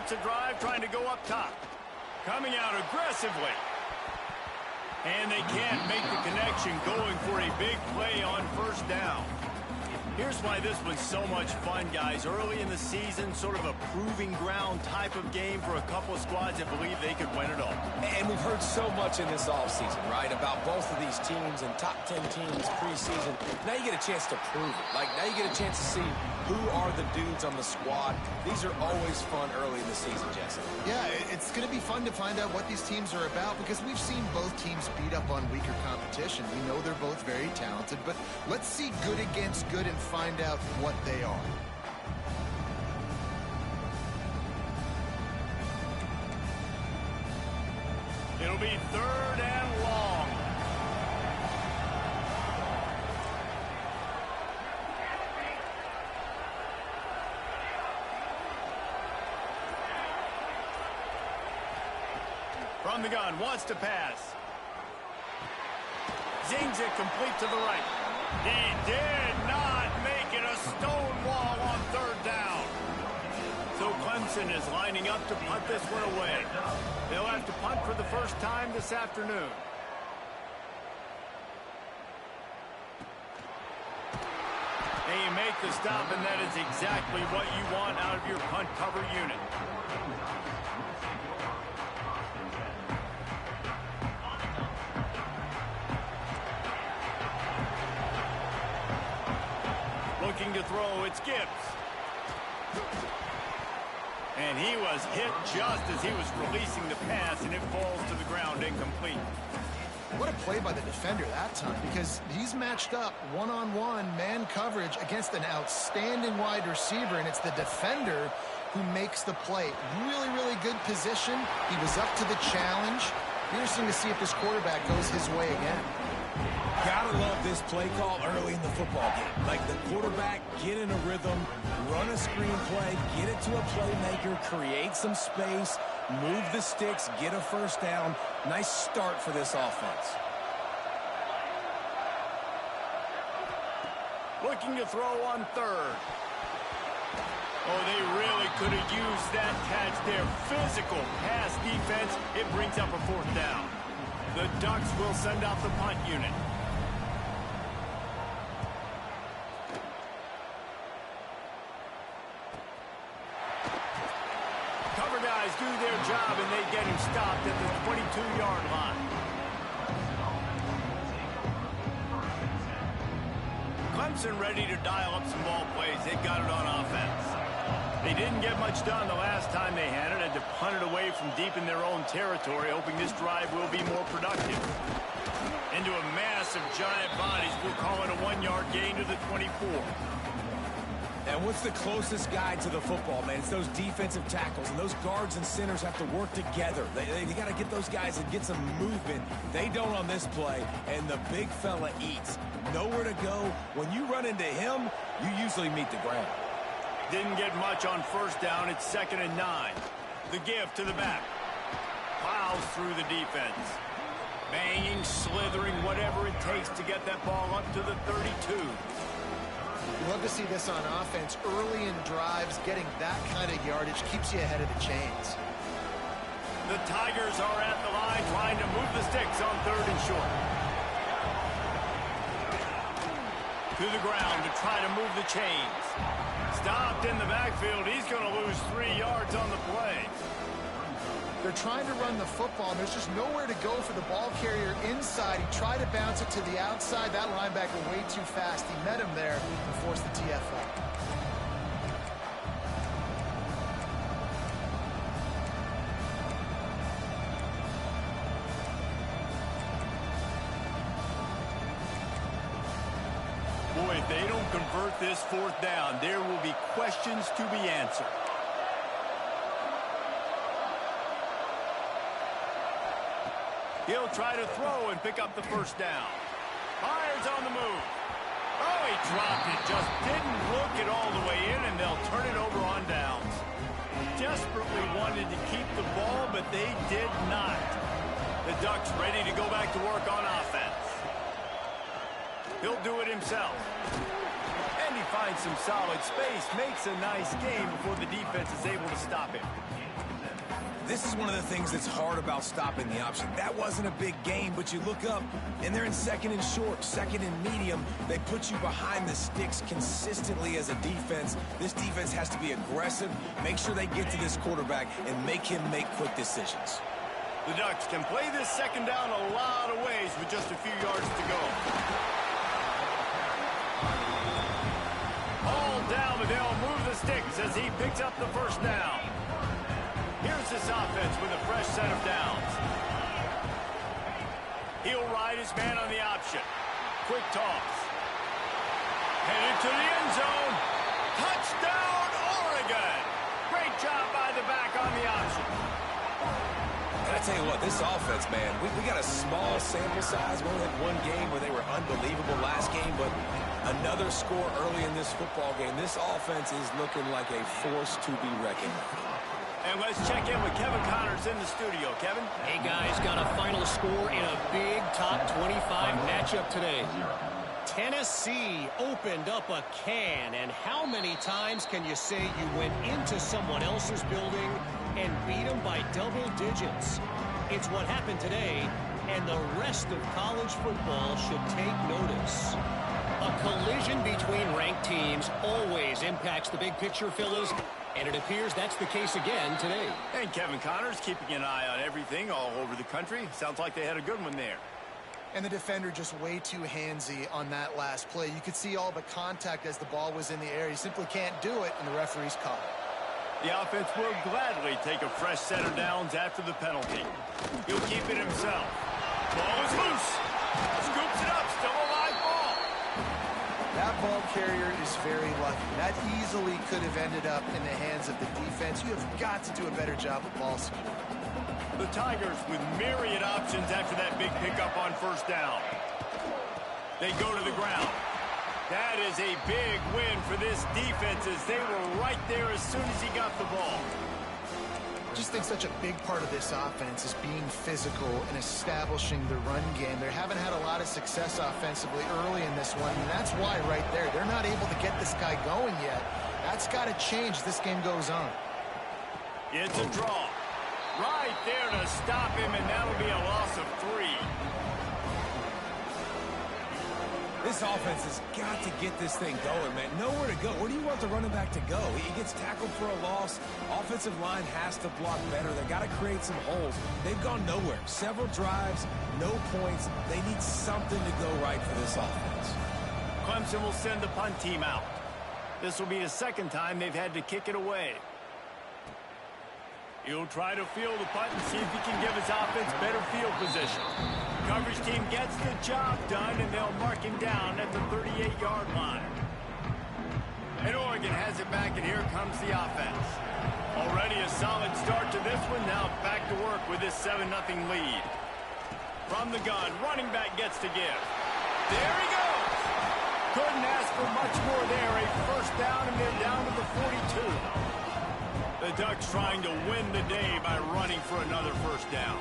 starts a drive trying to go up top. Coming out aggressively. And they can't make the connection, going for a big play on first down. Here's why this was so much fun, guys. Early in the season, sort of a proving ground type of game for a couple of squads that believe they could win it all. And we've heard so much in this offseason, right, about both of these teams and top 10 teams preseason. Now you get a chance to prove it. Like, now you get a chance to see who are the dudes on the squad. These are always fun early in the season, Jesse. Yeah, it's going to be fun to find out what these teams are about because we've seen both teams beat up on weaker competition. We know they're both very talented, but let's see good against good and find out what they are. It'll be 3rd and long. From the gun, wants to pass. Zings it complete to the right. He did not make it a stone wall on 3rd down. So Clemson is lining up to punt this one away. They'll have to punt for the first time this afternoon. They make the stop, and that is exactly what you want out of your punt cover unit. Looking to throw, it's Gibbs. And he was hit just as he was releasing the pass, and it falls to the ground incomplete. What a play by the defender that time, because he's matched up one-on-one man coverage against an outstanding wide receiver, and it's the defender who makes the play. Really, really good position. He was up to the challenge. Interesting to see if this quarterback goes his way again. Gotta love this play call early in the football game. Like the quarterback, get in a rhythm, run a screen play, get it to a playmaker, create some space, move the sticks, get a first down. Nice start for this offense. Looking to throw on 3rd. Oh, they really could have used that catch there. Physical pass defense. It brings up a 4th down. The Ducks will send out the punt unit. Cover guys do their job, and they get him stopped at the 22-yard line. Clemson ready to dial up some ball plays. They've got it on offense. They didn't get much done the last time they had it, and to punt it away from deep in their own territory, hoping this drive will be more productive. Into a massive giant bodies, we'll call it a 1-yard gain to the 24. And what's the closest guy to the football, man? It's those defensive tackles, and those guards and centers have to work together. They got to get those guys and get some movement. They don't on this play, and the big fella eats. Nowhere to go. When you run into him, you usually meet the ground. Didn't get much on first down. It's 2nd and 9. The give to the back. Plows through the defense. Banging, slithering, whatever it takes to get that ball up to the 32. You love to see this on offense. Early in drives, getting that kind of yardage keeps you ahead of the chains. The Tigers are at the line trying to move the sticks on 3rd and short. To the ground to try to move the chains. Stopped in the backfield. He's going to lose 3 yards on the play. They're trying to run the football, and there's just nowhere to go for the ball carrier inside. He tried to bounce it to the outside. That linebacker way too fast. He met him there and forced the TFL. Boy, if they don't convert this 4th down, there will be questions to be answered. He'll try to throw and pick up the first down. Fires on the move. Oh, he dropped it. Just didn't look it all the way in, and they'll turn it over on downs. Desperately wanted to keep the ball, but they did not. The Ducks ready to go back to work on offense. He'll do it himself. And he finds some solid space, makes a nice game before the defense is able to stop him. This is one of the things that's hard about stopping the option. That wasn't a big gain, but you look up, and they're in second and short, second and medium. They put you behind the sticks consistently as a defense. This defense has to be aggressive, make sure they get to this quarterback, and make him make quick decisions. The Ducks can play this second down a lot of ways with just a few yards to go. All down, but they'll move the sticks as he picks up the first down. Here's this offense with a fresh set of downs. He'll ride his man on the option. Quick toss. Headed to the end zone. Touchdown, Oregon! Great job by the back on the option. And I tell you what, this offense, man, we got a small sample size. We only had one game where they were unbelievable last game, but another score early in this football game. This offense is looking like a force to be reckoned with. And let's check in with Kevin Connors in the studio. Kevin? Hey, guys, got a final score in a big top 25 matchup today. Tennessee opened up a can, and how many times can you say you went into someone else's building and beat them by double digits? It's what happened today, and the rest of college football should take notice. A collision between ranked teams always impacts the big picture, fellas, and it appears that's the case again today. And Kevin Connors keeping an eye on everything all over the country. Sounds like they had a good one there. And the defender just way too handsy on that last play. You could see all the contact as the ball was in the air. He simply can't do it, and the referee's caught it. The offense will gladly take a fresh set of downs after the penalty. He'll keep it himself. Ball is loose. Scoops it up. Still a live ball. That ball carrier is very lucky. That easily could have ended up in the hands of the defense. You have got to do a better job of ball security. The Tigers with myriad options after that big pickup on first down. They go to the ground. That is a big win for this defense as they were right there as soon as he got the ball. I just think such a big part of this offense is being physical and establishing the run game. They haven't had a lot of success offensively early in this one, and that's why right there, they're not able to get this guy going yet. That's got to change as this game goes on. It's a draw. Right there to stop him, and that'll be a loss of 3. This offense has got to get this thing going, man. Nowhere to go. Where do you want the running back to go? He gets tackled for a loss. Offensive line has to block better. They've got to create some holes. They've gone nowhere. Several drives, no points. They need something to go right for this offense. Clemson will send the punt team out. This will be the second time they've had to kick it away. He'll try to field the punt and see if he can give his offense better field position. Coverage team gets the job done, and they'll mark him down at the 38-yard line. And Oregon has it back, and here comes the offense. Already a solid start to this one. Now back to work with this 7-0 lead. From the gun, running back gets to give. There he goes. Couldn't ask for much more there. A first down, and they're down to the 42. The Ducks trying to win the day by running for another first down.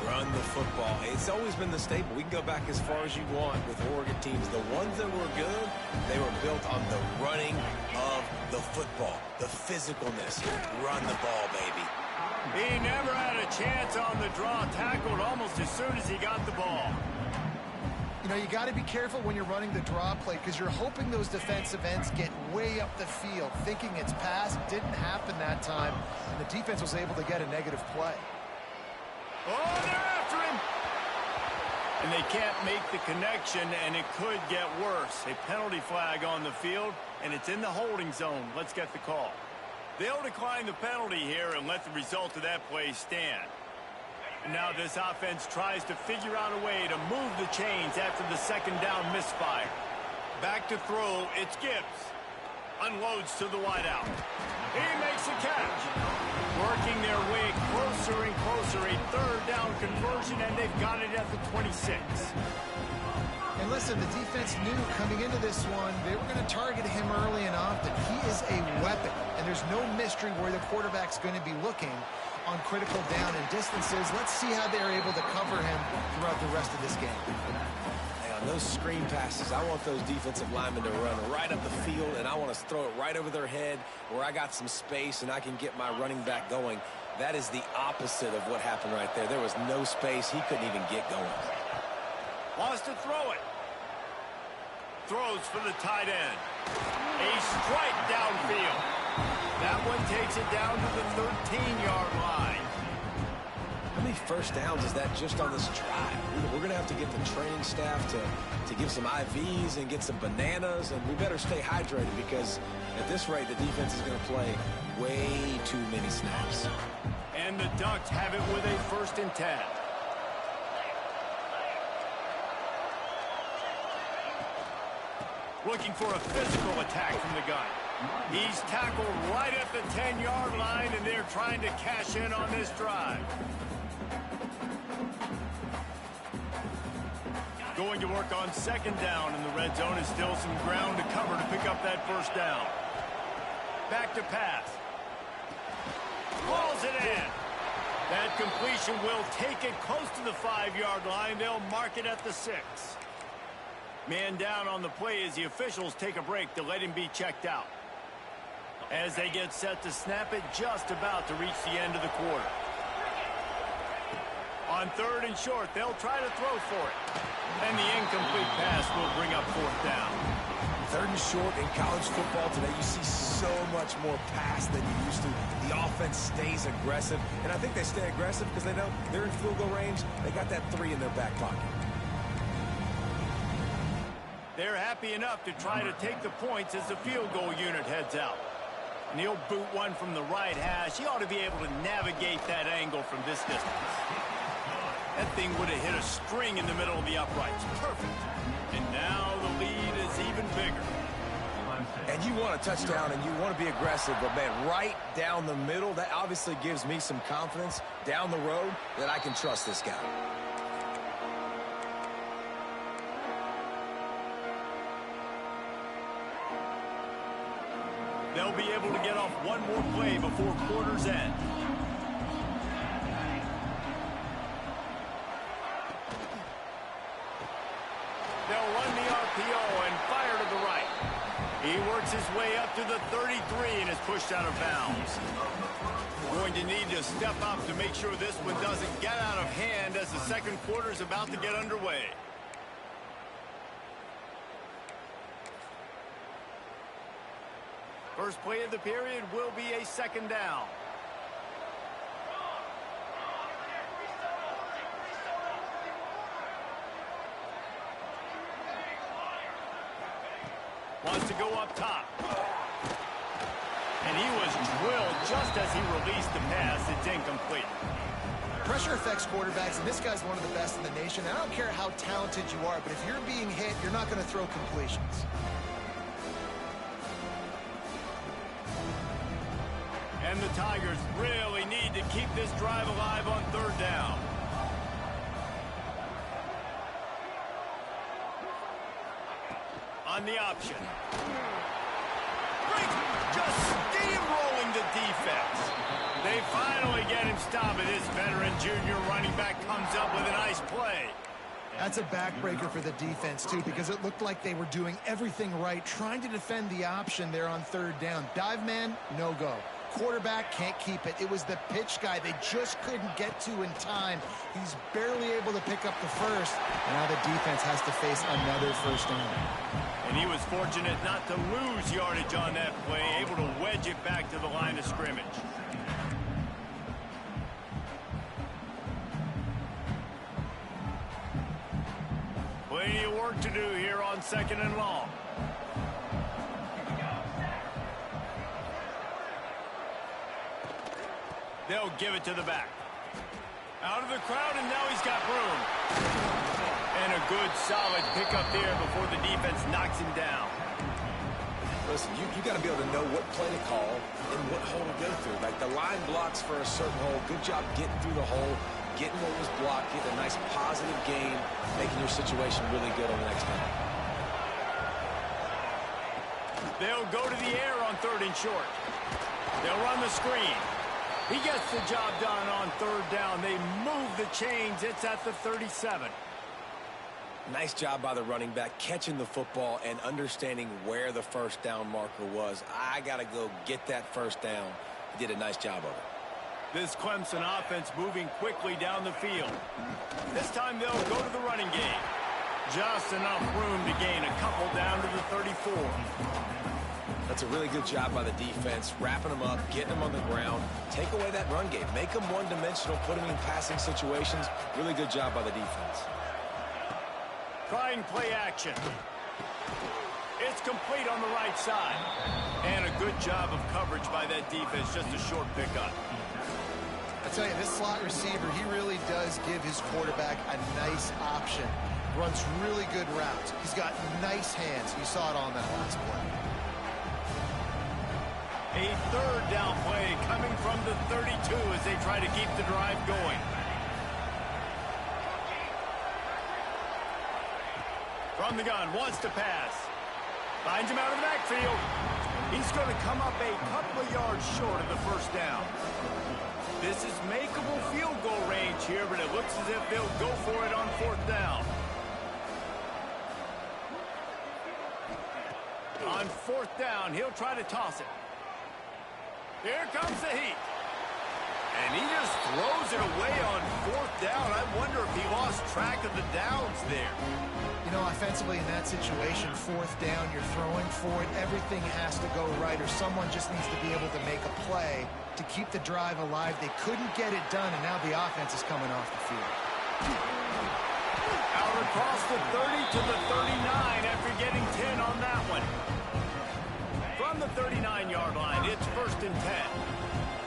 Run the football. It's always been the staple. We can go back as far as you want with Oregon teams. The ones that were good, they were built on the running of the football, the physicalness. Run the ball, baby. He never had a chance on the draw. Tackled almost as soon as he got the ball. You know, you got to be careful when you're running the draw play because you're hoping those defensive ends get way up the field, thinking it's pass. Didn't happen that time, and the defense was able to get a negative play. Oh, they're after him! And they can't make the connection, and it could get worse. A penalty flag on the field, and it's in the holding zone. Let's get the call. They'll decline the penalty here and let the result of that play stand. And now this offense tries to figure out a way to move the chains after the second down misfire. Back to throw, it's Gibbs. Unloads to the wideout. He makes a catch. Working their way closer and closer. A third down conversion, and they've got it at the 26. And listen, the defense knew coming into this one, they were going to target him early and often. He is a weapon, and there's no mystery where the quarterback's going to be looking on critical down and distances. Let's see how they're able to cover him throughout the rest of this game. Hey, on those screen passes, I want those defensive linemen to run right up the field, and I want to throw it right over their head where I got some space and I can get my running back going. That is the opposite of what happened right there. There was no space. He couldn't even get going. Wants to throw it. Throws for the tight end. A strike downfield. That one takes it down to the 13-yard line. How many first downs is that just on this drive? We're going to have to get the training staff to give some IVs and get some bananas, and we better stay hydrated because at this rate, the defense is going to play way too many snaps. And the Ducks have it with a 1st and 10. Looking for a physical attack from the gun. He's tackled right at the 10-yard line, and they're trying to cash in on this drive. Going to work on 2nd down, and the red zone is still some ground to cover to pick up that 1st down. Back to pass. Balls it in. That completion will take it close to the 5-yard line. They'll mark it at the 6. Man down on the play as the officials take a break to let him be checked out. As they get set to snap it, just about to reach the end of the quarter. On 3rd and short, they'll try to throw for it. And the incomplete pass will bring up 4th down. 3rd and short in college football today, you see so much more pass than you used to. The offense stays aggressive, and I think they stay aggressive because they know they're in field goal range. They got that 3 in their back pocket. They're happy enough to try to take the points as the field goal unit heads out. And he'll boot one from the right hash. He ought to be able to navigate that angle from this distance. That thing would have hit a string in the middle of the uprights. Perfect. And now the lead is even bigger. And you want a touchdown and you want to be aggressive, but man, right down the middle, that obviously gives me some confidence down the road that I can trust this guy. They'll be able to get off one more play before quarter's end. They'll run the RPO and fire to the right. He works his way up to the 33 and is pushed out of bounds. Going to need to step up to make sure this one doesn't get out of hand as the 2nd quarter is about to get underway. First play of the period will be a 2nd down. Wants to go up top. And he was drilled just as he released the pass. It's incomplete. Pressure affects quarterbacks, and this guy's one of the best in the nation. I don't care how talented you are, but if you're being hit, you're not going to throw completions. And the Tigers really need to keep this drive alive on 3rd down. On the option. Just steamrolling the defense. They finally get him stopped, and this veteran junior running back comes up with a nice play. That's a backbreaker for the defense, too, because it looked like they were doing everything right, trying to defend the option there on 3rd down. Dive man, no go. Quarterback can't keep it. It was the pitch guy they just couldn't get to in time. He's barely able to pick up the 1st. And now the defense has to face another 1st down. And he was fortunate not to lose yardage on that play, able to wedge it back to the line of scrimmage. Plenty of work to do here on 2nd and long. They'll give it to the back. Out of the crowd, and now he's got room. And a good, solid pickup there before the defense knocks him down. Listen, you got to be able to know what play to call and what hole to go through. Like the line blocks for a certain hole. Good job getting through the hole, getting what was blocked, getting a nice positive gain, making your situation really good on the next down. They'll go to the air on 3rd and short. They'll run the screen. He gets the job done on 3rd down. They move the chains. It's at the 37. Nice job by the running back, catching the football and understanding where the 1st down marker was. I got to go get that 1st down. He did a nice job of it. This Clemson offense moving quickly down the field. This time they'll go to the running game. Just enough room to gain a couple down to the 34. That's a really good job by the defense, wrapping them up, getting them on the ground. Take away that run game. Make them one-dimensional, put them in passing situations. Really good job by the defense. Trying play action. It's complete on the right side. And a good job of coverage by that defense. Just a short pickup. I tell you, this slot receiver, he really does give his quarterback a nice option. Runs really good routes. He's got nice hands. You saw it on that last play. A third down play coming from the 32 as they try to keep the drive going. From the gun, wants to pass. Finds him out of the backfield. He's going to come up a couple of yards short of the first down. This is makeable field goal range here, but it looks as if they'll go for it on fourth down. On fourth down, he'll try to toss it. Here comes the heat. And he just throws it away on fourth down. I wonder if he lost track of the downs there. You know, offensively in that situation, fourth down, you're throwing for it. Everything has to go right, or someone just needs to be able to make a play to keep the drive alive. They couldn't get it done, and now the offense is coming off the field. Out across the 30 to the 39 after getting 10 on that one. From the 39-yard line, it's 1st and 10.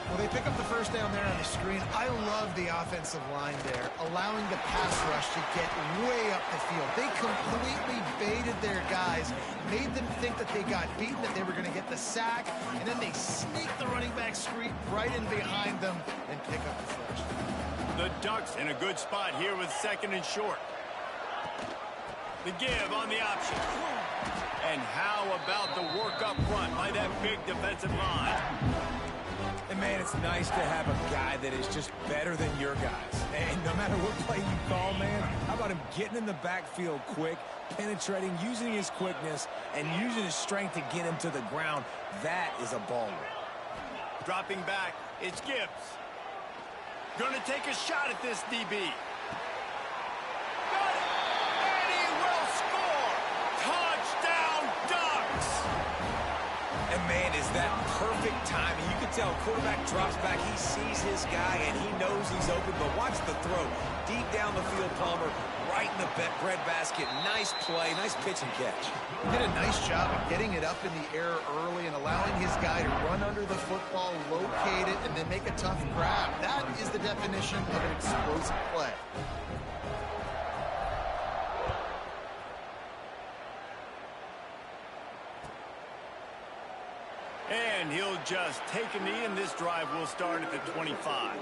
Well, they pick up the first down there on the screen. I love the offensive line there, allowing the pass rush to get way up the field. They completely baited their guys, made them think that they got beaten, that they were going to get the sack, and then they sneak the running back screen right in behind them and pick up the first. The Ducks in a good spot here with 2nd and short. The give on the option. And how about the work up front by that big defensive line? And, man, it's nice to have a guy that is just better than your guys. And no matter what play you call, man, how about him getting in the backfield quick, penetrating, using his quickness, and using his strength to get him to the ground? That is a baller. Dropping back, it's Gibbs. Gonna take a shot at this DB. Got it! And he will score! Touchdown, Ducks! And, man, is that perfect timing. You can tell quarterback drops back. He sees his guy, and he knows he's open. But watch the throw. Deep down the field, Palmer, right in the bread basket. Nice play, nice pitch and catch. He did a nice job of getting it up in the air early and allowing his guy to run under the football, locate it, and then make a tough grab. That is the definition of an explosive play. And he'll just take a knee, and this drive will start at the 25.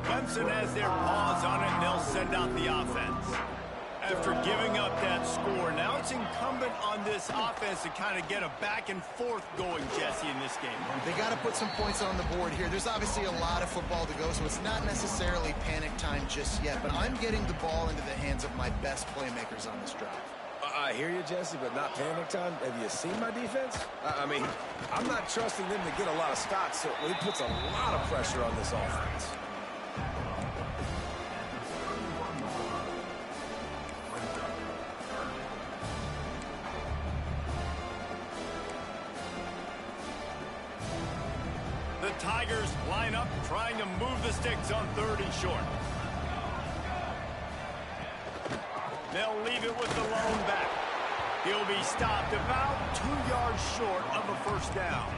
Clemson has their paws on it, and they'll send out the offense. After giving up that score, now it's incumbent on this offense to kind of get a back and forth going, Jesse, in this game. They got to put some points on the board here. There's obviously a lot of football to go, so it's not necessarily panic time just yet, but I'm getting the ball into the hands of my best playmakers on this drive. I hear you, Jesse, but not panic time. Have you seen my defense? I mean, I'm not trusting them to get a lot of stops, so it puts a lot of pressure on this offense. The Tigers line up, trying to move the sticks on 3rd and short. They'll leave it with the lone back. He'll be stopped about 2 yards short of a first down.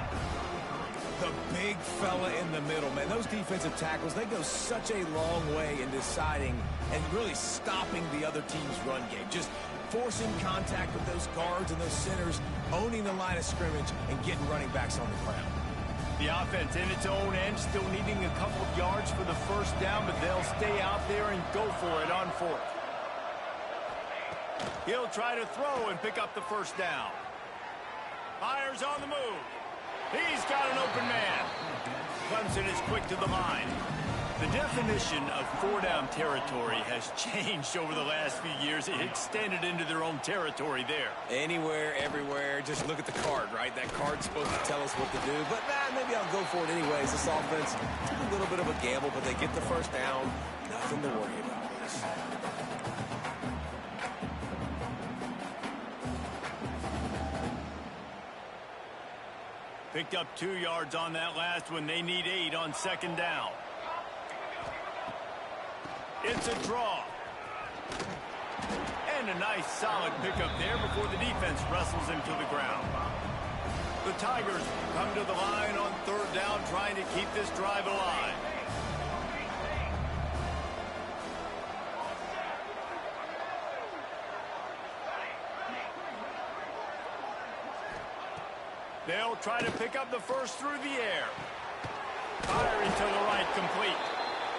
The big fella in the middle, man. Those defensive tackles, they go such a long way in deciding and really stopping the other team's run game. Just forcing contact with those guards and those centers, owning the line of scrimmage, and getting running backs on the ground. The offense in its own end, still needing a couple of yards for the first down, but they'll stay out there and go for it on 4th. He'll try to throw and pick up the first down. Fires on the move. He's got an open man. Clemson is quick to the line. The definition of four-down territory has changed over the last few years. It extended into their own territory there. Anywhere, everywhere, just look at the card, right? That card's supposed to tell us what to do, but maybe I'll go for it anyways. This offense, a little bit of a gamble, but they get the first down. Nothing to worry about. Picked up 2 yards on that last one. They need 8 on second down. It's a draw. And a nice solid pickup there before the defense wrestles him to the ground. The Tigers come to the line on third down, trying to keep this drive alive. They'll try to pick up the first through the air. Firing to the right, complete.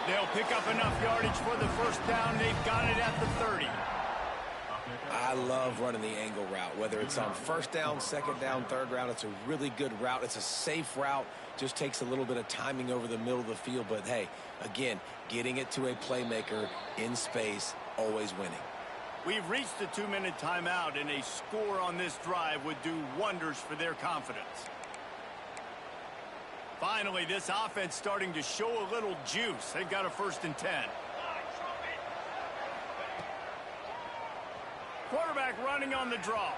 They'll pick up enough yardage for the first down. They've got it at the 30. I love running the angle route, whether it's on first down, second down, third round. It's a really good route. It's a safe route. Just takes a little bit of timing over the middle of the field. But, hey, again, getting it to a playmaker in space, always winning. We've reached the 2-minute timeout, and a score on this drive would do wonders for their confidence. Finally, this offense starting to show a little juice. They've got a 1st and 10. Quarterback running on the draw.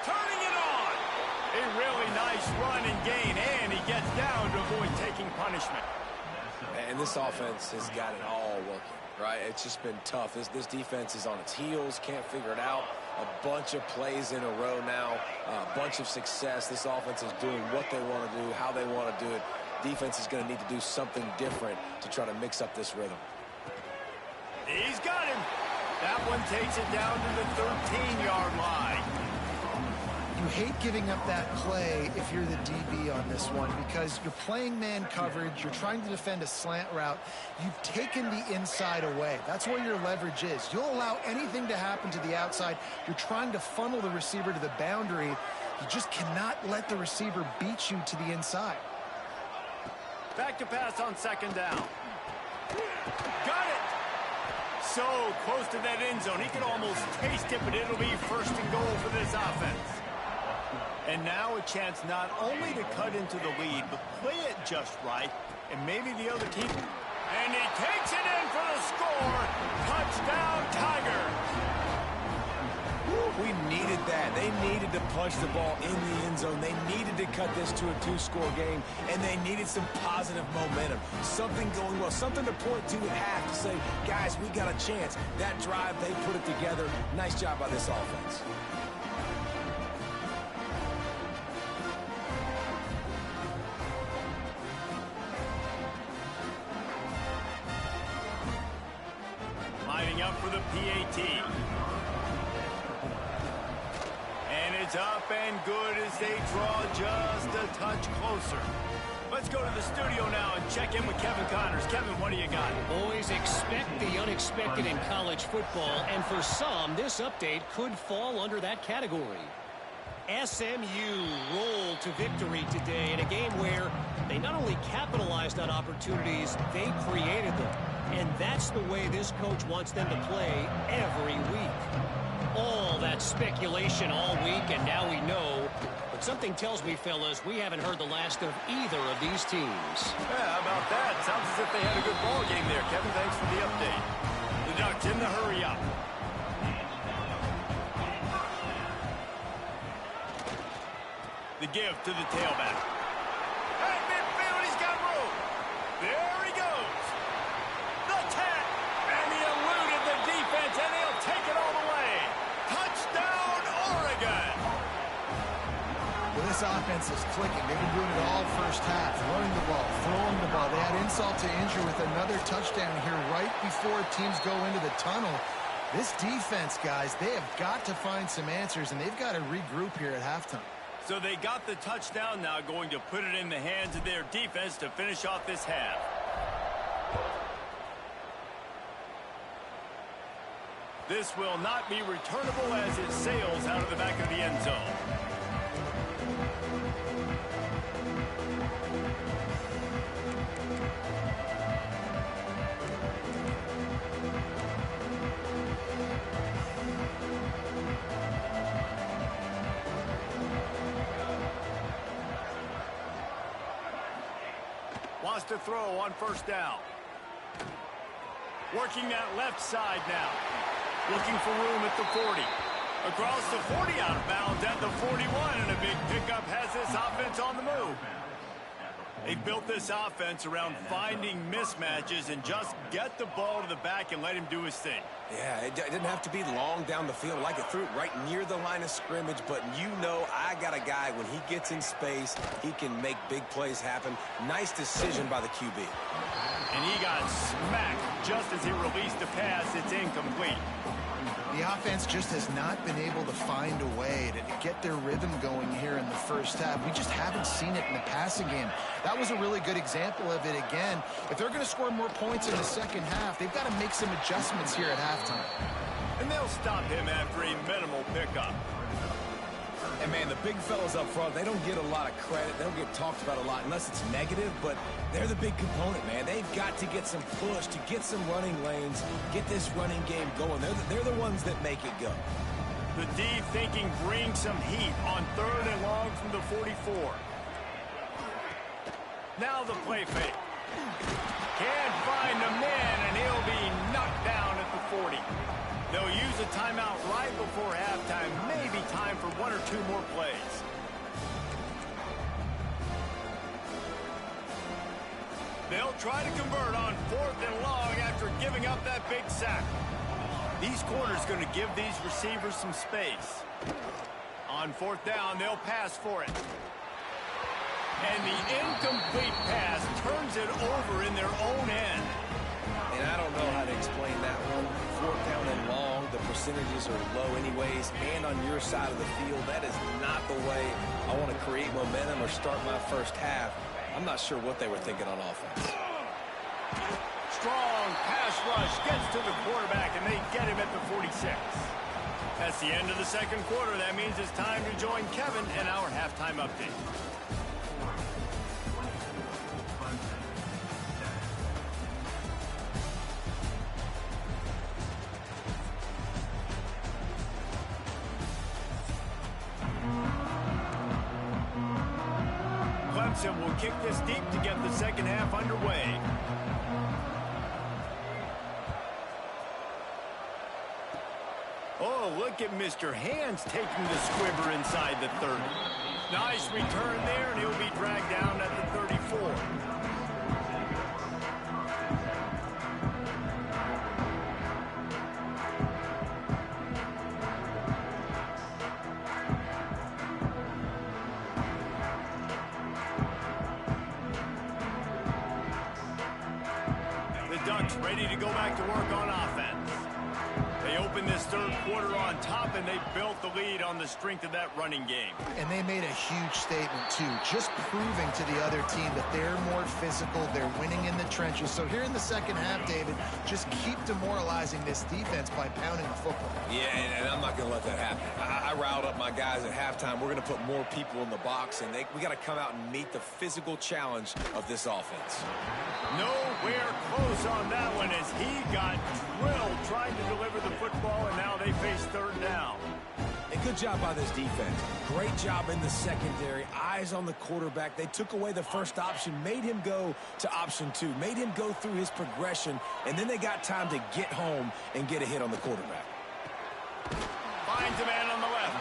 Turning it on. A really nice run and gain, and he gets down to avoid taking punishment. And this offense has got it all working. Right, it's just been tough. This defense is on its heels, can't figure it out. A bunch of plays in a row now, a bunch of success. This offense is doing what they want to do, how they want to do it. Defense is going to need to do something different to try to mix up this rhythm. He's got him. That one takes it down to the 13-yard line. You hate giving up that play if you're the DB on this one because you're playing man coverage, you're trying to defend a slant route. You've taken the inside away. That's where your leverage is. You'll allow anything to happen to the outside. You're trying to funnel the receiver to the boundary. You just cannot let the receiver beat you to the inside. Back to pass on second down. Got it. So close to that end zone. He could almost taste it, but it'll be 1st and goal for this offense. And now a chance not only to cut into the lead, but play it just right, and maybe the other team. And he takes it in for the score. Touchdown, Tigers. We needed that. They needed to punch the ball in the end zone. They needed to cut this to a 2-score game, and they needed some positive momentum. Something going well, something to point to at half to say, guys, we got a chance. That drive, they put it together. Nice job by this offense. Lining up for the PAT. And it's up and good as they draw just a touch closer. Let's go to the studio now and check in with Kevin Connors. Kevin, what do you got? Always expect the unexpected in college football, and for some, this update could fall under that category. SMU rolled to victory today in a game where they not only capitalized on opportunities, they created them. And that's the way this coach wants them to play every week. All that speculation all week, and now we know. But something tells me, fellas, we haven't heard the last of either of these teams. Yeah, how about that? Sounds as if they had a good ball game there. Kevin, thanks for the update. The Ducks in the hurry up. The give to the tailback. Hey, midfield, he's got room. There he goes. The tap, and he eluded the defense, and he'll take it all the way. Touchdown, Oregon. Well, this offense is clicking. They've been doing it all first half, running the ball, throwing the ball. They had insult to injury with another touchdown here right before teams go into the tunnel. This defense, guys, they have got to find some answers, and they've got to regroup here at halftime. So they got the touchdown, now going to put it in the hands of their defense to finish off this half. This will not be returnable as it sails out of the back of the end zone. to throw on first down. Working that left side now. Looking for room at the 40. Across the 40, out of bounds at the 41, and a big pickup has this offense on the move. They built this offense around finding mismatches and just get the ball to the back and let him do his thing. Yeah, it didn't have to be long down the field. Like it threw it right near the line of scrimmage, but you know I got a guy, when he gets in space, he can make big plays happen. Nice decision by the QB. And he got smacked just as he released the pass. It's incomplete. The offense just has not been able to find a way to get their rhythm going here in the first half. We just haven't seen it in the passing game. That was a really good example of it again. If they're going to score more points in the second half, they've got to make some adjustments here at halftime. And they'll stop him after a minimal pickup. And, man, the big fellas up front, they don't get a lot of credit. They don't get talked about a lot unless it's negative, but they're the big component, man. They've got to get some push, to get some running lanes, get this running game going. They're the ones that make it go. The D thinking bring some heat on 3rd and long from the 44. Now the play fake. Can't find the man, and he'll be knocked down at the 40. They'll use a timeout right before halftime. Maybe time for 1 or 2 more plays. They'll try to convert on 4th and long after giving up that big sack. These corners going to give these receivers some space. On 4th down, they'll pass for it. And the incomplete pass turns it over in their own end. And I don't know how to explain that one. 4th down and long, the percentages are low anyways, and on your side of the field, that is not the way I want to create momentum or start my first half. I'm not sure what they were thinking on offense. Strong pass rush gets to the quarterback, and they get him at the 46. That's the end of the second quarter. That means it's time to join Kevin in our halftime update. Clemson will kick this deep to get the second half underway. Oh, look at Mr. Hands taking the squibber inside the 30. Nice return there, and he'll be dragged down at the 34. Ducks ready to go back to work on offense. They open this third quarter on top, and they built the lead on the strength of that running game. And they made a huge statement, too, just proving to the other team that they're more physical, they're winning in the trenches. So here in the second half, David, just keep demoralizing this defense by pounding the football. Yeah, and I'm not going to let that happen. I riled up my guys at halftime. We're going to put more people in the box, and we got to come out and meet the physical challenge of this offense. Nowhere close on that one as he got drilled trying to deliver the football, and now they face 3rd down. A good job by this defense. Great job in the secondary. Eyes on the quarterback. They took away the first option, made him go to option 2, made him go through his progression, and then they got time to get home and get a hit on the quarterback. Finds a man on the left.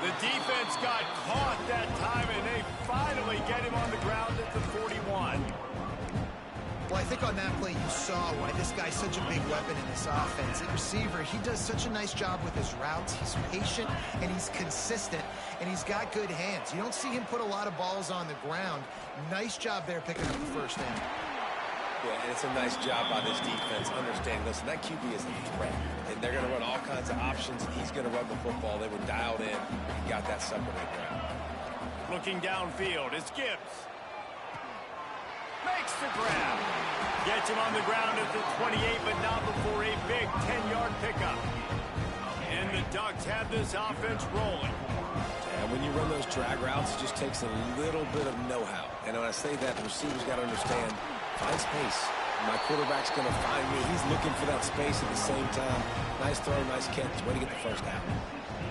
The defense got caught that time, and they finally get him on the ground at the 41. Well, I think on that play you saw why this guy's such a big weapon in this offense. At receiver, he does such a nice job with his routes. He's patient, and he's consistent, and he's got good hands. You don't see him put a lot of balls on the ground. Nice job there picking up the first down. Yeah, and it's a nice job by this defense understanding, listen, that QB is a threat, and they're going to run all kinds of options, and he's going to run the football. They were dialed in and got that sucker to the ground. Looking downfield, it's Gibbs. Makes the grab. Gets him on the ground at the 28, but not before a big 10-yard pickup. And the Ducks have this offense rolling. And when you run those drag routes, it just takes a little bit of know-how. And when I say that, the receivers got to understand, find space. My quarterback's going to find me. He's looking for that space at the same time. Nice throw, nice catch. Way to get the first down.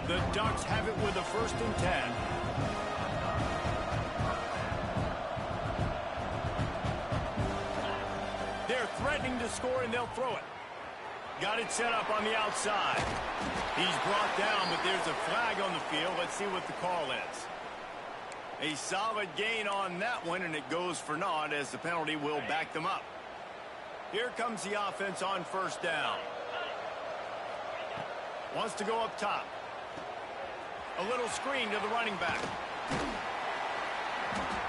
The Ducks have it with a 1st and 10. score, and they'll throw it. Got it set up on the outside. He's brought down, but there's a flag on the field. Let's see what the call is. A solid gain on that one, and it goes for naught as the penalty will back them up. Here comes the offense on first down. Wants to go up top. A little screen to the running back.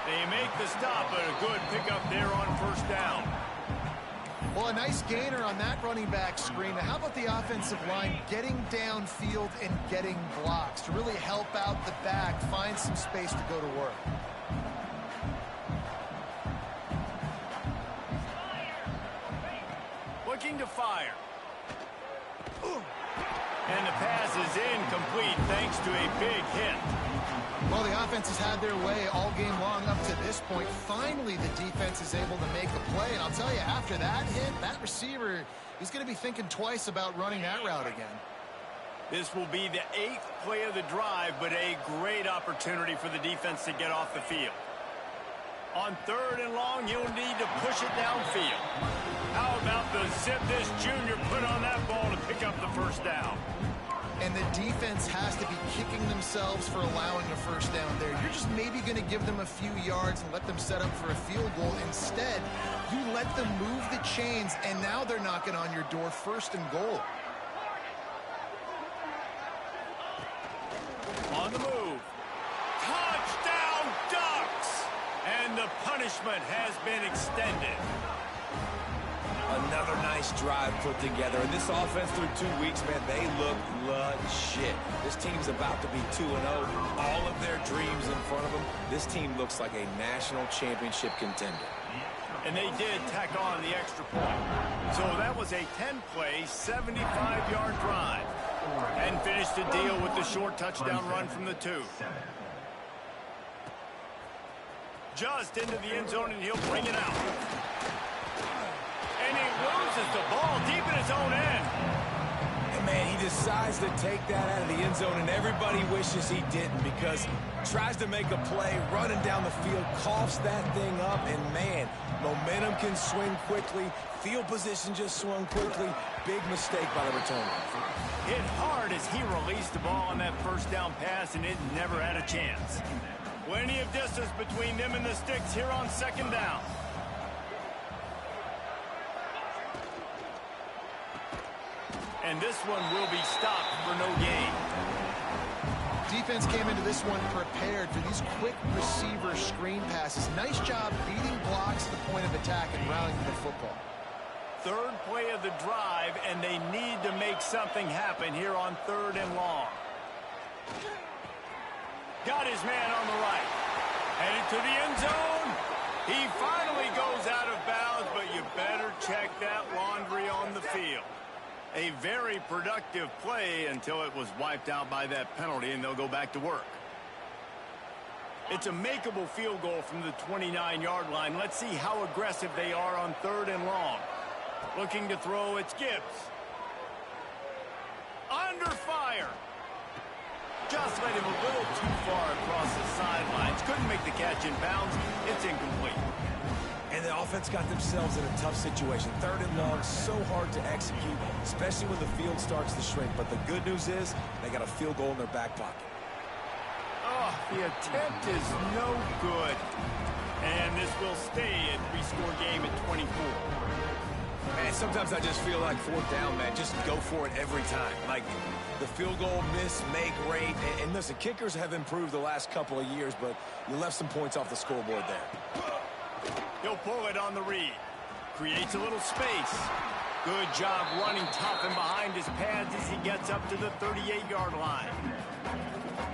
They make the stop, but a good pickup there on first down. Well, a nice gainer on that running back screen. Now, how about the offensive line getting downfield and getting blocks to really help out the back, find some space to go to work. Looking to fire. And the pass is incomplete thanks to a big hit. Well, the offense has had their way all game long up to this point. Finally, the defense is able to make a play. And I'll tell you, after that hit, that receiver is going to be thinking twice about running that route again. This will be the 8th play of the drive, but a great opportunity for the defense to get off the field. On 3rd and long, you'll need to push it downfield. How about the zip this junior put on that ball to pick up the first down? And the defense has to be kicking themselves for allowing a first down there. You're just maybe going to give them a few yards and let them set up for a field goal. Instead, you let them move the chains, and now they're knocking on your door 1st and goal. On the move. Touchdown, Ducks! And the punishment has been extended. Another nice drive put together. And this offense through 2 weeks, man, they look legit. This team's about to be 2-0. All of their dreams in front of them. This team looks like a national championship contender. And they did tack on the extra point. So that was a 10-play, 75-yard drive. And finished the deal with the short touchdown run from the 2. Just into the end zone, and he'll bring it out. And he loses the ball deep in his own end. And, man, he decides to take that out of the end zone, and everybody wishes he didn't because tries to make a play, running down the field, coughs that thing up, and, man, momentum can swing quickly. Field position just swung quickly. Big mistake by the returner. Hit hard as he released the ball on that first down pass, and it never had a chance. Plenty of distance between them and the sticks here on 2nd down. And this one will be stopped for no gain. Defense came into this one prepared for these quick receiver screen passes. Nice job beating blocks at the point of attack and rallying to the football. 3rd play of the drive, and they need to make something happen here on 3rd and long. Got his man on the right. Headed to the end zone. He finally goes out of bounds, but you better check that laundry on the field. A very productive play until it was wiped out by that penalty, and they'll go back to work. It's a makeable field goal from the 29-yard line. Let's see how aggressive they are on 3rd and long. Looking to throw, it's Gibbs. Under fire. Just led him a little too far across the sidelines. Couldn't make the catch in bounds. It's incomplete. And the offense got themselves in a tough situation. 3rd and long, so hard to execute, especially when the field starts to shrink. But the good news is they got a field goal in their back pocket. Oh, the attempt is no good. And this will stay a 3-score game at 24. Man, sometimes I just feel like 4th down, man. Just go for it every time. Like the field goal miss, make rate. And listen, kickers have improved the last couple of years, but you left some points off the scoreboard there. He'll pull it on the read. Creates a little space. Good job running tough and behind his pads as he gets up to the 38-yard line.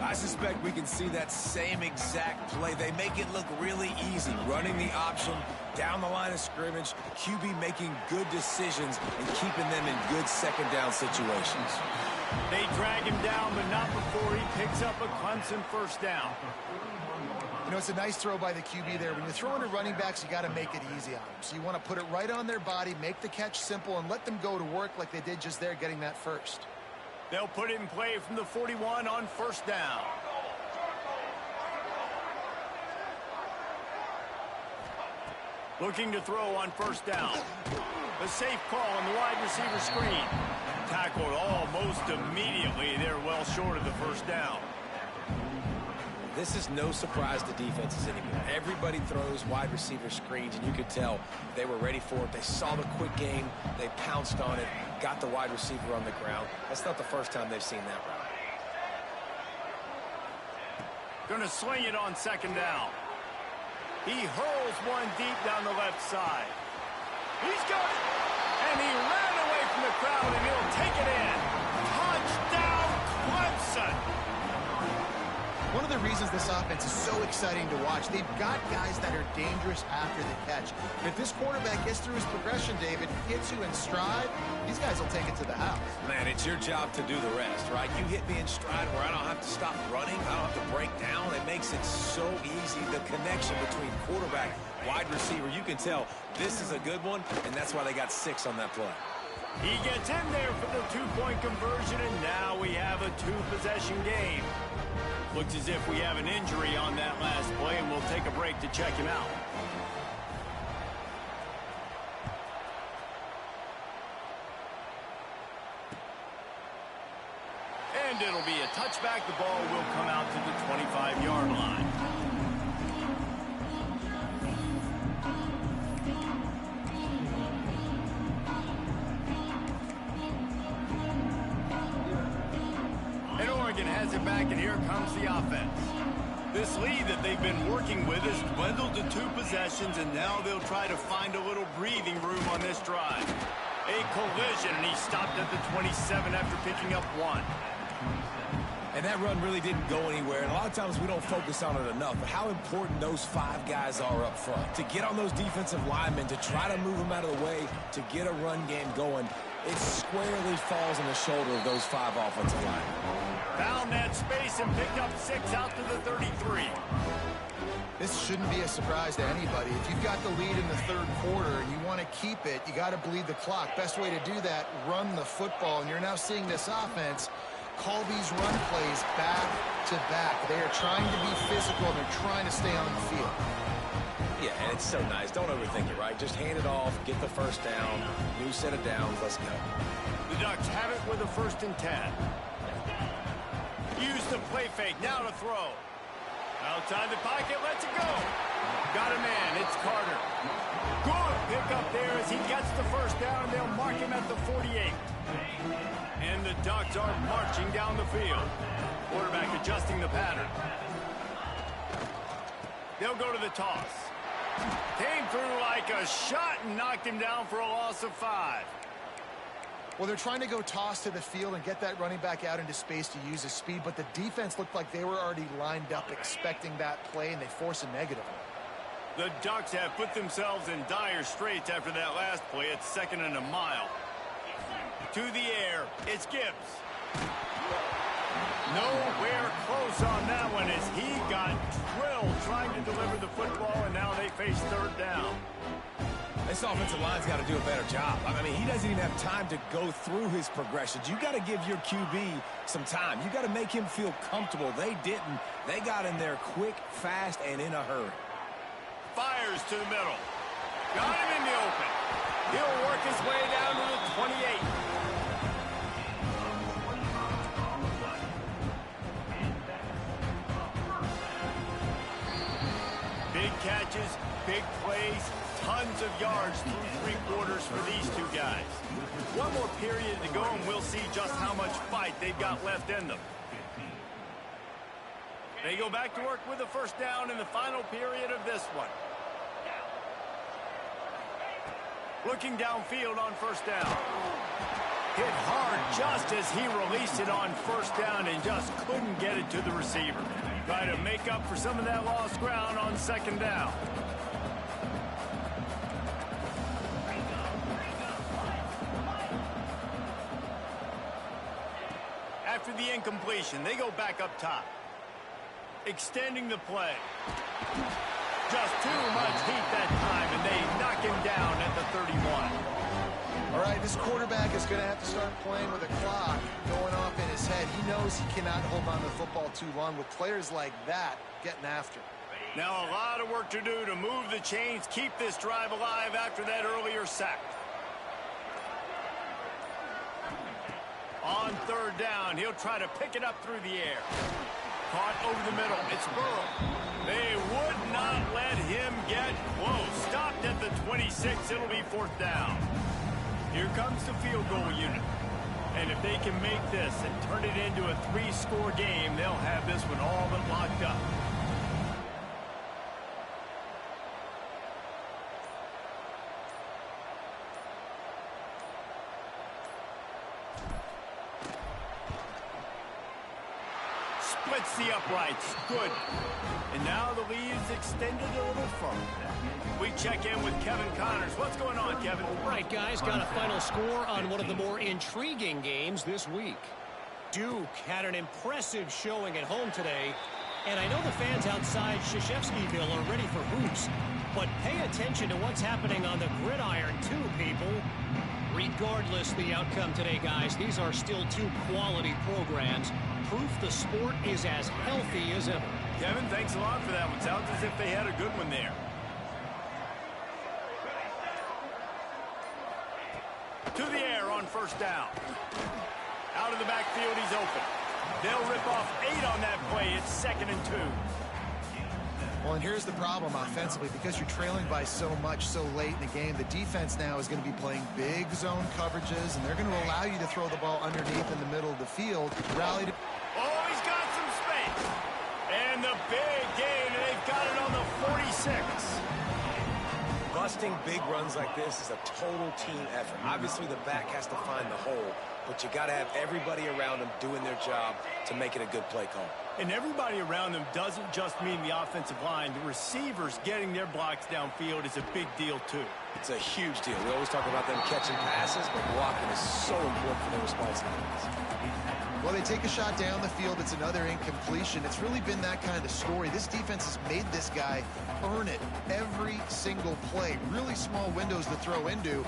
I suspect we can see that same exact play. They make it look really easy, running the option down the line of scrimmage, QB making good decisions and keeping them in good 2nd down situations. They drag him down, but not before he picks up a Clemson 1st down. You know, it's a nice throw by the QB there. When you're throwing to running backs, you got to make it easy on them. So you want to put it right on their body, make the catch simple, and let them go to work like they did just there, getting that first. They'll put it in play from the 41 on 1st down. Looking to throw on 1st down. A safe call on the wide receiver screen. Tackled almost immediately. They're well short of the first down. This is no surprise to defenses anymore. Everybody throws wide receiver screens, and you could tell they were ready for it. They saw the quick game. They pounced on it, got the wide receiver on the ground. That's not the first time they've seen that route. Going to sling it on second down. He hurls one deep down the left side. He's got it. And he ran away from the crowd, and he'll take it in. Touchdown, Clemson. One of the reasons this offense is so exciting to watch, they've got guys that are dangerous after the catch. If this quarterback gets through his progression, David, hits you in stride, these guys will take it to the house. Man, it's your job to do the rest, right? You hit me in stride where I don't have to stop running. I don't have to break down. It makes it so easy. The connection between quarterback, wide receiver, you can tell this is a good one, and that's why they got 6 on that play. He gets in there for the two-point conversion, and now we have a two-possession game. Looks as if we have an injury on that last play, and we'll take a break to check him out. And it'll be a touchback. The ball will come out to the 25-yard line. And Oregon has it back, and here comes the offense. This lead that they've been working with has dwindled to 2 possessions, and now they'll try to find a little breathing room on this drive. A collision, and he stopped at the 27 after picking up 1. And that run really didn't go anywhere. And a lot of times we don't focus on it enough. But how important those 5 guys are up front. To get on those defensive linemen, to try to move them out of the way, to get a run game going, it squarely falls on the shoulder of those 5 offensive linemen. Found that space and picked up 6 out to the 33. This shouldn't be a surprise to anybody. If you've got the lead in the third quarter and you want to keep it, you got to bleed the clock. Best way to do that, run the football. And you're now seeing this offense call these run plays back to back. They are trying to be physical, and they're trying to stay on the field. Yeah, and it's so nice. Don't overthink it, right? Just hand it off, get the first down, new set of downs, let's go. The Ducks have it with a 1st and 10. Use the play fake, now to throw. Outside the pocket, lets it go. Got a man, it's Carter. Good pick up there as he gets the first down, and they'll mark him at the 48. And the Ducks are marching down the field. Quarterback adjusting the pattern. They'll go to the toss. Came through like a shot and knocked him down for a loss of 5. Well, they're trying to go toss to the field and get that running back out into space to use his speed, but the defense looked like they were already lined up expecting that play, and they force a negative one. The Ducks have put themselves in dire straits after that last play. It's 2nd and a mile. To the air, it's Gibbs. Nowhere close on that one as he got drilled trying to deliver the football, and now they face 3rd down. This offensive line's got to do a better job. I mean, he doesn't even have time to go through his progressions. You got to give your QB some time. You got to make him feel comfortable. They didn't. They got in there quick, fast, and in a hurry. Fires to the middle. Got him in the open. He'll work his way down to the 28. Big catches, big plays, tons of yards through 3 quarters for these 2 guys. One more period to go, and we'll see just how much fight they've got left in them. They go back to work with the first down in the final period of this one. Looking downfield on first down. Hit hard just as he released it on first down and just couldn't get it to the receiver. Try to make up for some of that lost ground on second down. After the incompletion, they go back up top. Extending the play. Just too much heat that time, and they knock him down at the 31. All right, this quarterback is going to have to start playing with a clock going off in his head. He knows he cannot hold on to the football too long with players like that getting after. Now a lot of work to do to move the chains, keep this drive alive after that earlier sack. On third down, he'll try to pick it up through the air. Caught over the middle. It's Burrow. They would not let him get close. Stopped at the 26. It'll be fourth down. Here comes the field goal unit. And if they can make this and turn it into a 3-score game, they'll have this one all but locked up. Splits the uprights. Good. And now the lead is extended a little further. We check in with Kevin Connors. What's going on, Kevin? Right, guys, got a final score on one of the more intriguing games this week. Duke had an impressive showing at home today, and I know the fans outside Krzyzewskiville are ready for hoops, but pay attention to what's happening on the gridiron too, people. Regardless the outcome today, guys, these are still two quality programs. Proof the sport is as healthy as ever. Kevin, thanks a lot for that one. Sounds as if they had a good one there. To the air on first down. Out of the backfield, he's open. They'll rip off 8 on that play. It's 2nd and 2. Well, and here's the problem offensively. Because you're trailing by so much so late in the game, the defense now is going to be playing big zone coverages, and they're going to allow you to throw the ball underneath in the middle of the field. Rally to... Oh, he's got some space. And the big gain, and they've got it on the 46. Busting big runs like this is a total team effort. Obviously, the back has to find the hole, but you got to have everybody around them doing their job to make it a good play call. And everybody around them doesn't just mean the offensive line. The receivers getting their blocks downfield is a big deal, too. It's a huge deal. We always talk about them catching passes, but blocking is so important for their responsibilities. Well, they take a shot down the field. It's another incompletion. It's really been that kind of story. This defense has made this guy earn it every single play. Really small windows to throw into.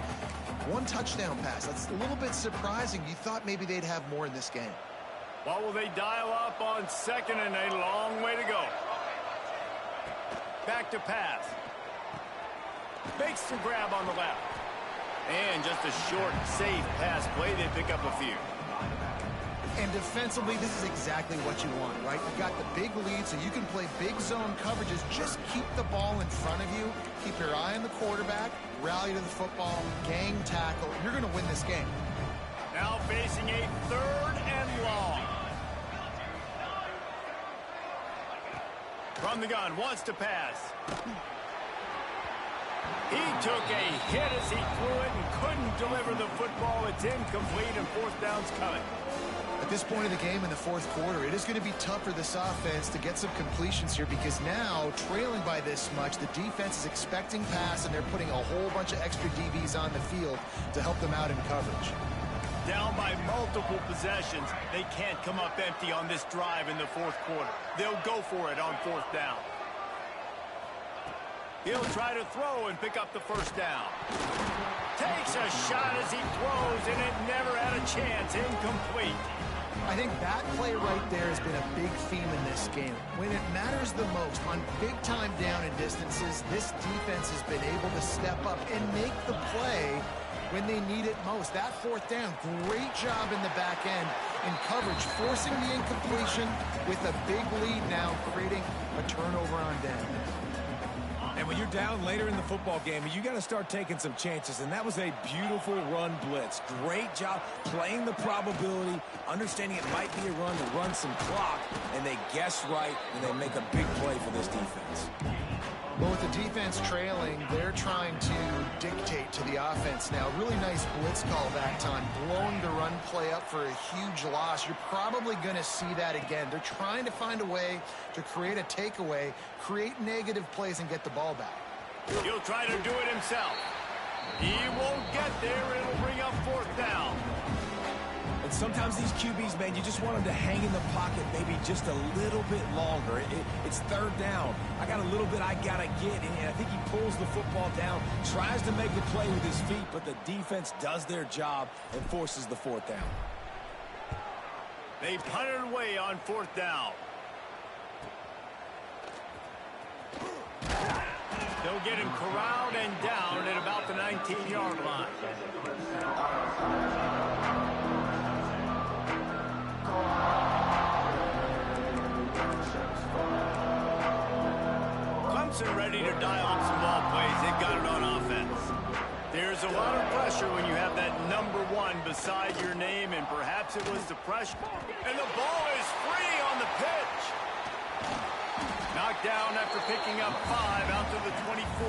1 touchdown pass. That's a little bit surprising. You thought maybe they'd have more in this game. What will they dial up on 2nd and a long way to go? Back to pass. Makes the grab on the left. And just a short, safe pass play. They pick up a few. And defensively, this is exactly what you want, right? You got the big lead, so you can play big zone coverages. Just keep the ball in front of you. Keep your eye on the quarterback. Rally to the football. Gang tackle. You're going to win this game. Now facing a 3rd and long. From the gun, wants to pass. He took a hit as he threw it and couldn't deliver the football. It's incomplete, and 4th down's coming. At this point of the game in the 4th quarter, it is going to be tough for this offense to get some completions here because now, trailing by this much, the defense is expecting pass, and they're putting a whole bunch of extra DBs on the field to help them out in coverage. Down by multiple possessions, they can't come up empty on this drive in the 4th quarter. They'll go for it on 4th down. He'll try to throw and pick up the 1st down. Takes a shot as he throws, and it never had a chance. Incomplete. I think that play right there has been a big theme in this game. When it matters the most, on big-time down and distances, this defense has been able to step up and make the play when they need it most. That 4th down, great job in the back end in coverage, forcing the incompletion with a big lead now, creating a turnover on down. And when you're down later in the football game, you got to start taking some chances, and that was a beautiful run blitz. Great job playing the probability, understanding it might be a run to run some clock, and they guess right, and they make a big play for this defense. Well, with the defense trailing, they're trying to dictate to the offense now. Really nice blitz call that time, blowing the run play up for a huge loss. You're probably going to see that again. They're trying to find a way to create a takeaway, create negative plays, and get the ball back. He'll try to do it himself. He won't get there. It'll bring up 4th down. And sometimes these QBs, man, you just want them to hang in the pocket maybe just a little bit longer. It's 3rd down. I got a little bit I got to get, and I think he pulls the football down, tries to make a play with his feet, but the defense does their job and forces the 4th down. They punt it away on 4th down. They'll get him corralled and down at about the 19-yard line. bouncing, ready to dial up some ball plays. They've got it on offense. There's a lot of pressure when you have that number 1 beside your name, and perhaps it was the pressure. And the ball is free on the pitch. Knocked down after picking up 5 out to the 24.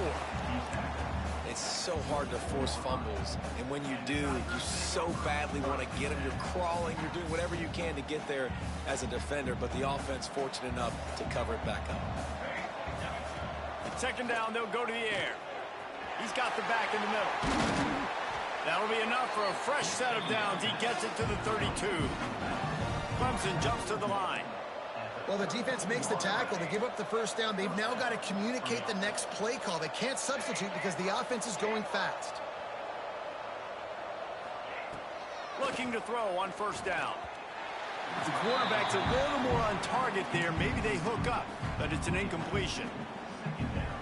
It's so hard to force fumbles, and when you do, you so badly want to get them. You're crawling, you're doing whatever you can to get there as a defender, but the offense fortunate enough to cover it back up. Second down, they'll go to the air. He's got the back in the middle. That'll be enough for a fresh set of downs. He gets it to the 32. Clemson jumps to the line. Well, the defense makes the tackle. They give up the first down. They've now got to communicate the next play call. They can't substitute because the offense is going fast. Looking to throw on first down. The quarterback's a little more on target there. Maybe they hook up, but it's an incompletion.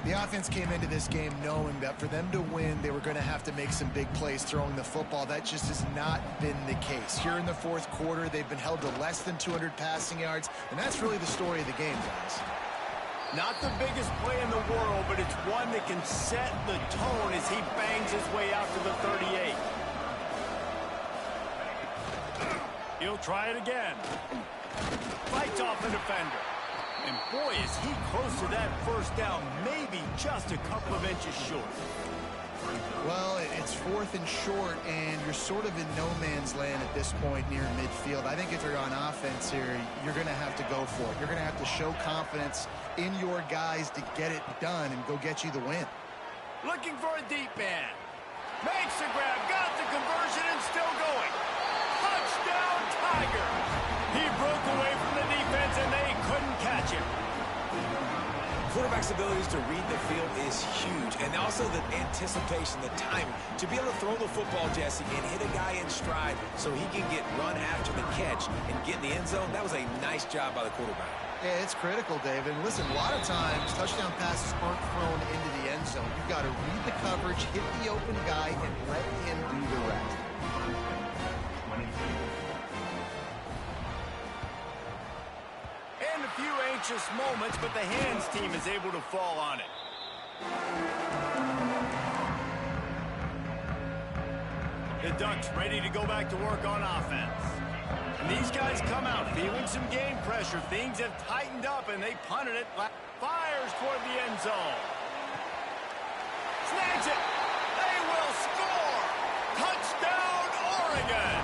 The offense came into this game knowing that for them to win, they were going to have to make some big plays throwing the football. That just has not been the case. Here in the fourth quarter, they've been held to less than 200 passing yards, and that's really the story of the game, guys. Not the biggest play in the world, but it's one that can set the tone as he bangs his way out to the 38. He'll try it again. Fights off the defender. And boy, is he close to that first down, maybe just a couple of inches short. Well, it's 4th and short, and you're sort of in no man's land at this point near midfield. I think if you're on offense here, you're going to have to go for it. You're going to have to show confidence in your guys to get it done and go get you the win. Looking for a deep man. Makes the grab, got the conversion, and still going. Touchdown, Tiger! He broke away from the defense, and they couldn't catch him. Quarterback's abilities to read the field is huge, and also the anticipation, the timing. To be able to throw the football, Jesse, and hit a guy in stride so he can get run after the catch and get in the end zone, that was a nice job by the quarterback. Yeah, it's critical, David. Listen, a lot of times, touchdown passes aren't thrown into the end zone. You've got to read the coverage, hit the open guy, and let him do the rest. And a few anxious moments, but the hands team is able to fall on it. The Ducks ready to go back to work on offense. And these guys come out feeling some game pressure. Things have tightened up, and they punted it. Fires toward the end zone. Snags it. They will score. Touchdown, Oregon.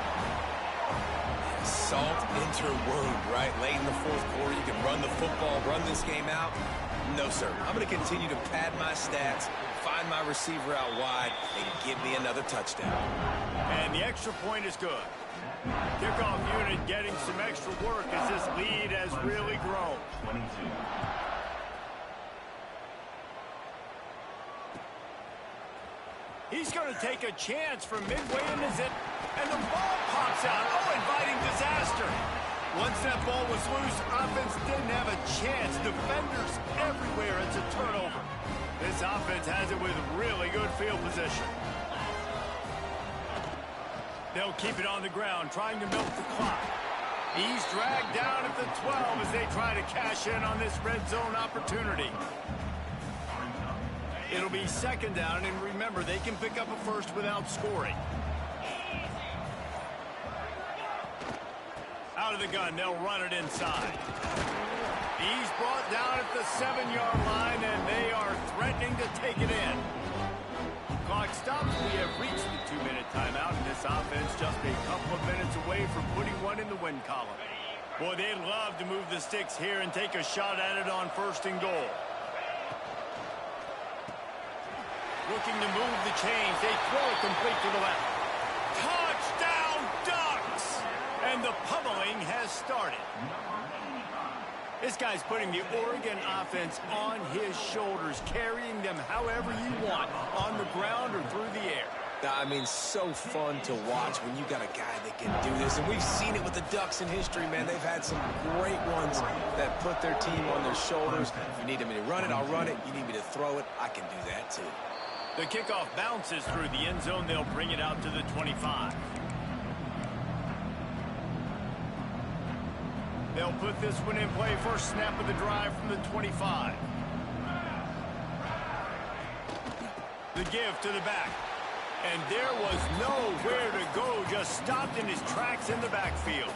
Salt into wound, right? Late in the fourth quarter, you can run the football, run this game out. No, sir. I'm going to continue to pad my stats, find my receiver out wide, and give me another touchdown. And the extra point is good. Kickoff unit getting some extra work as this lead has really grown. 22. He's going to take a chance from midway in his it, and the ball pops out. Oh, inviting disaster. Once that ball was loose, offense didn't have a chance. Defenders everywhere. It's a turnover. This offense has it with really good field position. They'll keep it on the ground, trying to milk the clock. He's dragged down at the 12 as they try to cash in on this red zone opportunity. It'll be second down, and remember, they can pick up a first without scoring. Out of the gun, they'll run it inside. He's brought down at the 7-yard line, and they are threatening to take it in. Clock stops. We have reached the 2-minute timeout, and this offense just a couple of minutes away from putting one in the win column. Boy, they'd love to move the sticks here and take a shot at it on first and goal. Looking to move the chains. They throw it complete to the left. Touchdown, Ducks! And the pummeling has started. This guy's putting the Oregon offense on his shoulders, carrying them however you want, on the ground or through the air. I mean, so fun to watch when you got a guy that can do this. And we've seen it with the Ducks in history, man. They've had some great ones that put their team on their shoulders. If you need me to run it, I'll run it. You need me to throw it, I can do that too. The kickoff bounces through the end zone. They'll bring it out to the 25. They'll put this one in play. First snap of the drive from the 25. The give to the back. And there was nowhere to go, just stopped in his tracks in the backfield.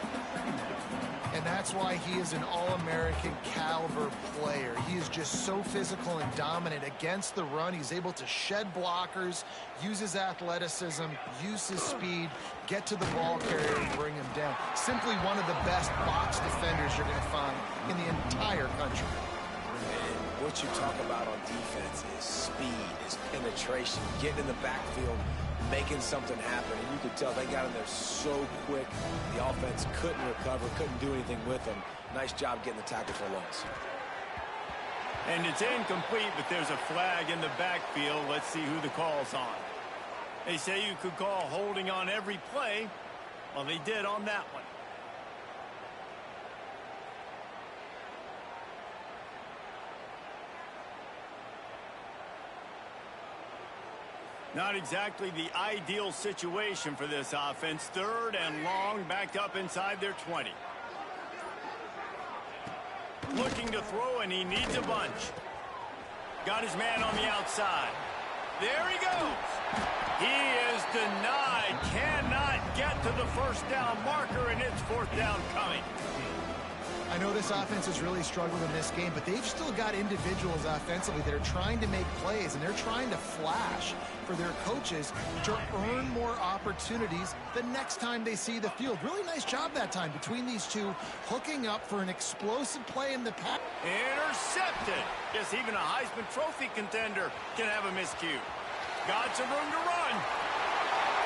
And that's why he is an All-American caliber player. He is just so physical and dominant against the run. He's able to shed blockers, use his athleticism, use his speed, get to the ball carrier and bring him down. Simply one of the best box defenders you're going to find in the entire country. And what you talk about on defense is speed, is penetration, getting in the backfield, making something happen. And you could tell they got in there so quick. The offense couldn't recover, couldn't do anything with them. Nice job getting the tackle for loss. And it's incomplete, but there's a flag in the backfield. Let's see who the call's on. They say you could call holding on every play. Well, they did on that one. Not exactly the ideal situation for this offense. 3rd and long, backed up inside their 20. Looking to throw, and he needs a bunch. Got his man on the outside. There he goes. He is denied. Cannot get to the first down marker, and it's 4th down coming. I know this offense has really struggled in this game, but they've still got individuals offensively that are trying to make plays, and they're trying to flash for their coaches to earn more opportunities the next time they see the field. Really nice job that time between these two, hooking up for an explosive play in the pass. Intercepted. Yes, even a Heisman Trophy contender can have a miscue. Got some room to run.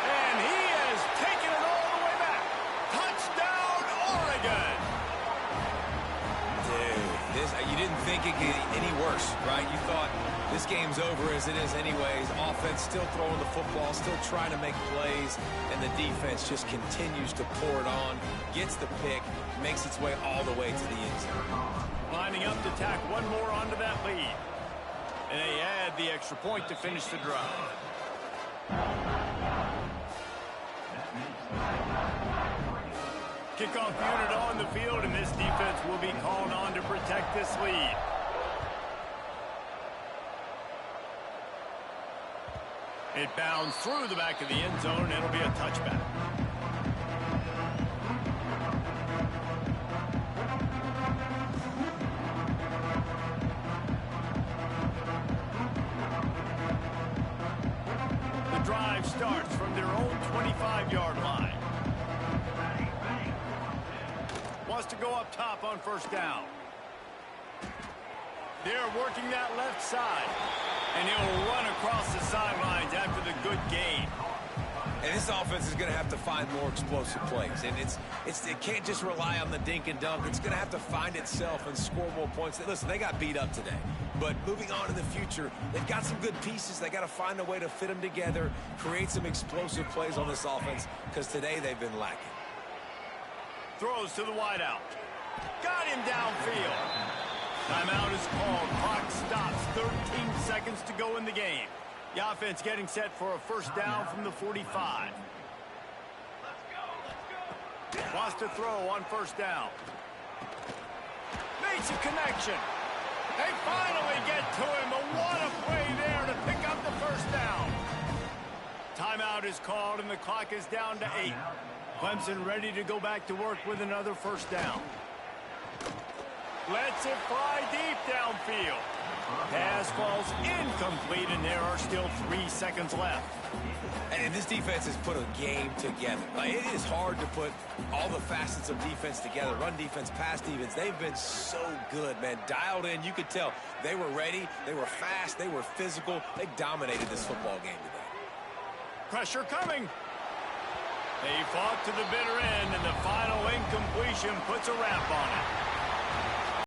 And he has taken it all the way back. Touchdown, Oregon. You didn't think it could get any worse, right? You thought this game's over as it is anyways. Offense still throwing the football, still trying to make plays, and the defense just continues to pour it on, gets the pick, makes its way all the way to the end zone. Lining up to tack one more onto that lead. And they add the extra point to finish the drive. Kickoff unit on the field, and this defense will be called on to protect this lead. It bounds through the back of the end zone, and it'll be a touchback. The drive starts from their own 25-yard line. Wants to go up top on 1st down. They're working that left side. And he'll run across the sidelines after the good gain. And this offense is going to have to find more explosive plays. And it can't just rely on the dink and dunk. It's going to have to find itself and score more points. Listen, they got beat up today. But moving on in the future, they've got some good pieces. They got to find a way to fit them together, create some explosive plays on this offense, because today they've been lacking. Throws to the wideout. Got him downfield. Timeout is called. Clock stops. 13 seconds to go in the game. The offense getting set for a 1st down from the 45. Wants to throw on 1st down. Makes a connection. They finally get to him, but what a play there to pick up the 1st down. Timeout is called, and the clock is down to 8. Clemson ready to go back to work with another 1st down. Lets it fly deep downfield. Pass falls incomplete, and there are still 3 seconds left. And this defense has put a game together. Like, it is hard to put all the facets of defense together. Run defense, pass defense. They've been so good, man. Dialed in. You could tell they were ready. They were fast. They were physical. They dominated this football game today. Pressure coming. They fought to the bitter end, and the final incompletion puts a wrap on it.